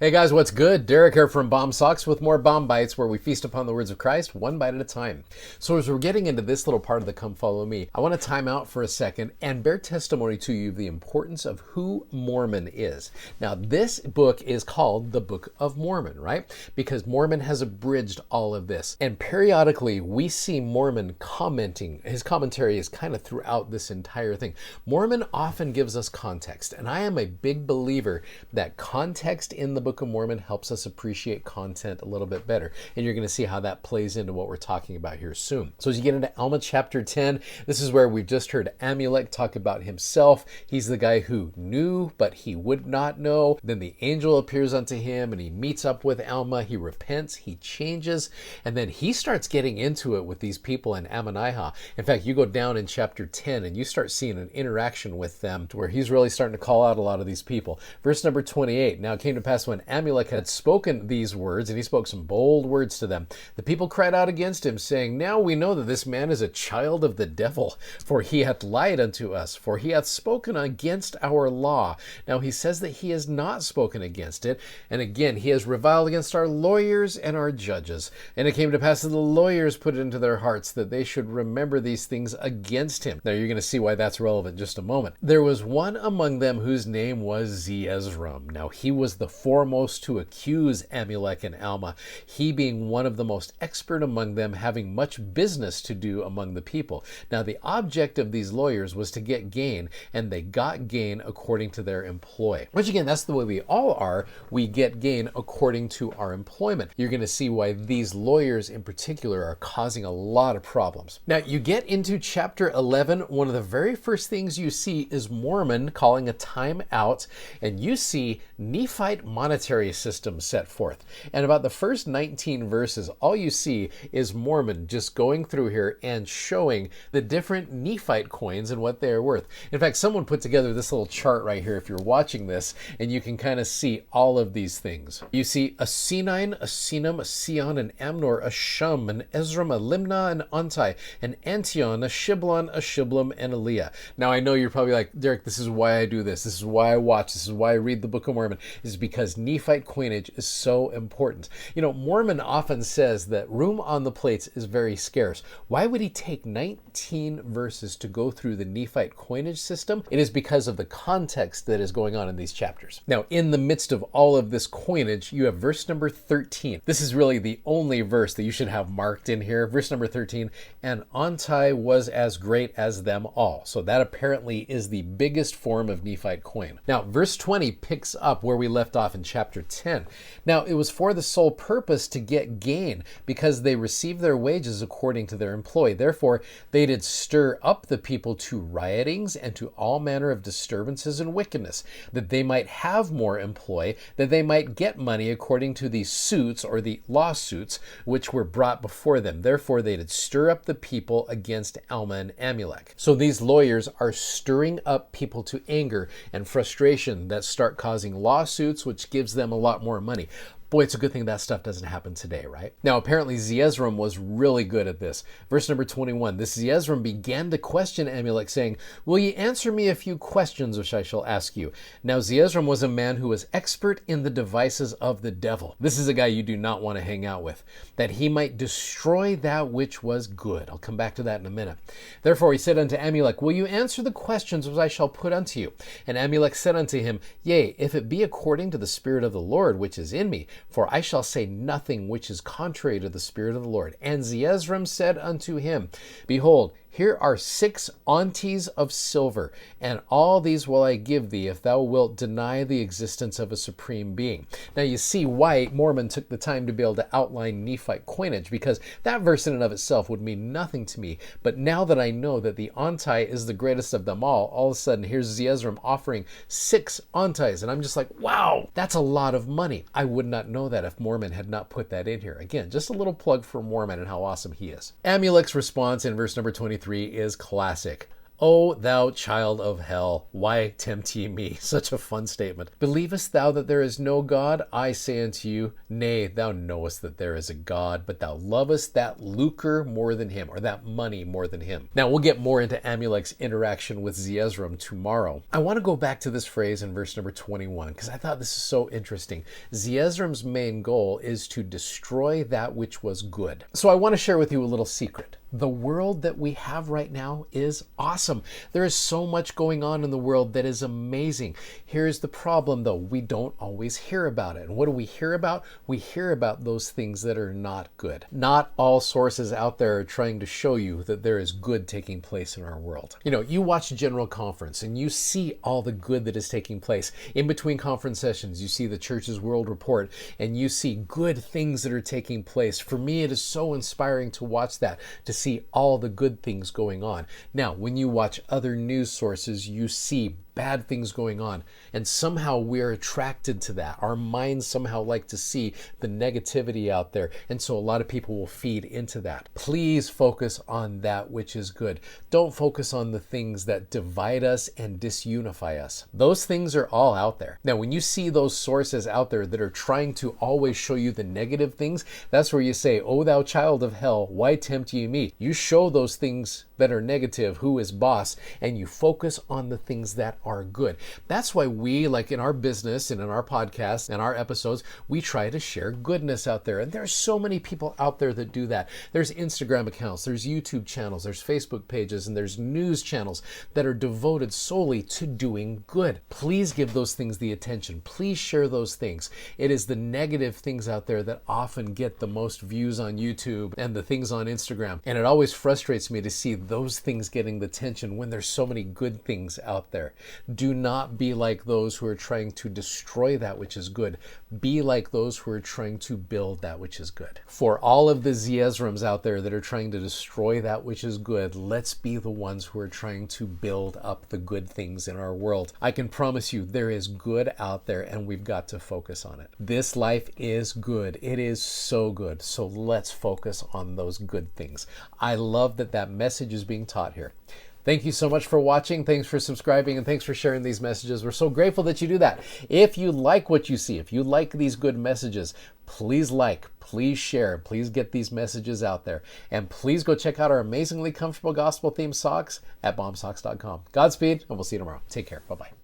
Hey guys, what's good? Derek here from Bomb Socks with more Bomb Bites, where we feast upon the words of Christ one bite at a time. So as we're getting into this little part of the Come Follow Me, I want to time out for a second and bear testimony to you of the importance of who Mormon is. Now, this book is called the Book of Mormon, right? Because Mormon has abridged all of this. And periodically, we see Mormon commenting. His commentary is kind of throughout this entire thing. Mormon often gives us context, and I am a big believer that context in the Book of Mormon helps us appreciate content a little bit better. And you're going to see how that plays into what we're talking about here soon. So as you get into Alma chapter 10, this is where we've just heard Amulek talk about himself. He's the guy who knew, but he would not know. Then the angel appears unto him and he meets up with Alma. He repents, he changes, and then he starts getting into it with these people in Ammonihah. In fact, you go down in chapter 10 and you start seeing an interaction with them to where he's really starting to call out a lot of these people. Verse number 28, now it came to pass when Amulek had spoken these words, and he spoke some bold words to them, the people cried out against him, saying, now we know that this man is a child of the devil, for he hath lied unto us, for he hath spoken against our law. Now he says that he has not spoken against it, and again he has reviled against our lawyers and our judges. And it came to pass that the lawyers put it into their hearts that they should remember these things against him. Now you're going to see why that's relevant in just a moment. There was one among them whose name was Zeezrom. Now he was the foremost to accuse Amulek and Alma, he being one of the most expert among them, having much business to do among the people. Now the object of these lawyers was to get gain, and they got gain according to their employ. Which again, that's the way we all are. We get gain according to our employment. You're going to see why these lawyers in particular are causing a lot of problems. Now you get into chapter 11, one of the very first things you see is Mormon calling a time out, and you see Nephite monetary system set forth. And about the first 19 verses, all you see is Mormon just going through here and showing the different Nephite coins and what they are worth. In fact, someone put together this little chart right here if you're watching this, and you can kind of see all of these things. You see a Sinine, a Sinum, a Sion, an Amnor, a Shum, an Ezram, a Limnah, an Antai, an Antion, a Shiblon, a Shiblum, and a Leah. Now I know you're probably like, Derek, this is why I do this. This is why I watch. This is why I read the Book of Mormon. Is because Nephite coinage is so important. You know, Mormon often says that room on the plates is very scarce. Why would he take 19 verses to go through the Nephite coinage system? It is because of the context that is going on in these chapters. Now, in the midst of all of this coinage, you have verse number 13. This is really the only verse that you should have marked in here. Verse number 13, and Antai was as great as them all. So that apparently is the biggest form of Nephite coin. Now, verse 20 picks up where we left off in chapter 10. Now, it was for the sole purpose to get gain, because they received their wages according to their employ. Therefore, they did stir up the people to riotings and to all manner of disturbances and wickedness, that they might have more employ, that they might get money according to the suits or the lawsuits which were brought before them. Therefore, they did stir up the people against Alma and Amulek. So these lawyers are stirring up people to anger and frustration that start causing lawsuits, which gives them a lot more money. Boy, it's a good thing that stuff doesn't happen today, right? Now, apparently Zeezrom was really good at this. Verse number 21, this Zeezrom began to question Amulek, saying, will ye answer me a few questions which I shall ask you? Now, Zeezrom was a man who was expert in the devices of the devil. This is a guy you do not want to hang out with, that he might destroy that which was good. I'll come back to that in a minute. Therefore he said unto Amulek, will you answer the questions which I shall put unto you? And Amulek said unto him, yea, if it be according to the Spirit of the Lord which is in me, for I shall say nothing which is contrary to the Spirit of the Lord. And Zeezrom said unto him, behold, here are 6 onties of silver, and all these will I give thee if thou wilt deny the existence of a supreme being. Now you see why Mormon took the time to be able to outline Nephite coinage, because that verse in and of itself would mean nothing to me. But now that I know that the ontai is the greatest of them all of a sudden here's Zeezrom offering 6 ontais, and I'm just like, wow, that's a lot of money. I would not know that if Mormon had not put that in here. Again, just a little plug for Mormon and how awesome he is. Amulek's response in verse number 23 is classic. O thou child of hell, why tempt ye me? Such a fun statement. Believest thou that there is no God? I say unto you, nay, thou knowest that there is a God, but thou lovest that lucre more than him, or that money more than him. Now, we'll get more into Amulek's interaction with Zeezrom tomorrow. I want to go back to this phrase in verse number 21, because I thought this is so interesting. Zeezrom's main goal is to destroy that which was good. So I want to share with you a little secret. The world that we have right now is awesome. There is so much going on in the world that is amazing. Here's the problem though, we don't always hear about it. And what do we hear about? We hear about those things that are not good. Not all sources out there are trying to show you that there is good taking place in our world. You know, you watch General Conference and you see all the good that is taking place. In between conference sessions, you see the Church's World Report and you see good things that are taking place. For me, it is so inspiring to watch that, to see all the good things going on. Now, when you watch other news sources, you see bad things going on, and somehow we're attracted to that. Our minds somehow like to see the negativity out there, and so a lot of people will feed into that. Please focus on that which is good. Don't focus on the things that divide us and disunify us. Those things are all out there. Now, when you see those sources out there that are trying to always show you the negative things, that's where you say, "O thou child of hell, why tempt ye me?" You show those things that are negative, who is boss, and you focus on the things that are good. That's why we, like in our business and in our podcasts and our episodes, we try to share goodness out there. And there's so many people out there that do that. There's Instagram accounts, there's YouTube channels, there's Facebook pages, and there's news channels that are devoted solely to doing good. Please give those things the attention. Please share those things. It is the negative things out there that often get the most views on YouTube and the things on Instagram. And it always frustrates me to see those things getting the attention when there's so many good things out there. Do not be like those who are trying to destroy that which is good. Be like those who are trying to build that which is good. For all of the Zeezroms out there that are trying to destroy that which is good, let's be the ones who are trying to build up the good things in our world. I can promise you there is good out there, and we've got to focus on it. This life is good. It is so good. So let's focus on those good things. I love that that message is being taught here. Thank you so much for watching. Thanks for subscribing, and thanks for sharing these messages. We're so grateful that you do that. If you like what you see, if you like these good messages, please like, please share, please get these messages out there. And please go check out our amazingly comfortable gospel themed socks at bombsocks.com. Godspeed, and we'll see you tomorrow. Take care. Bye-bye.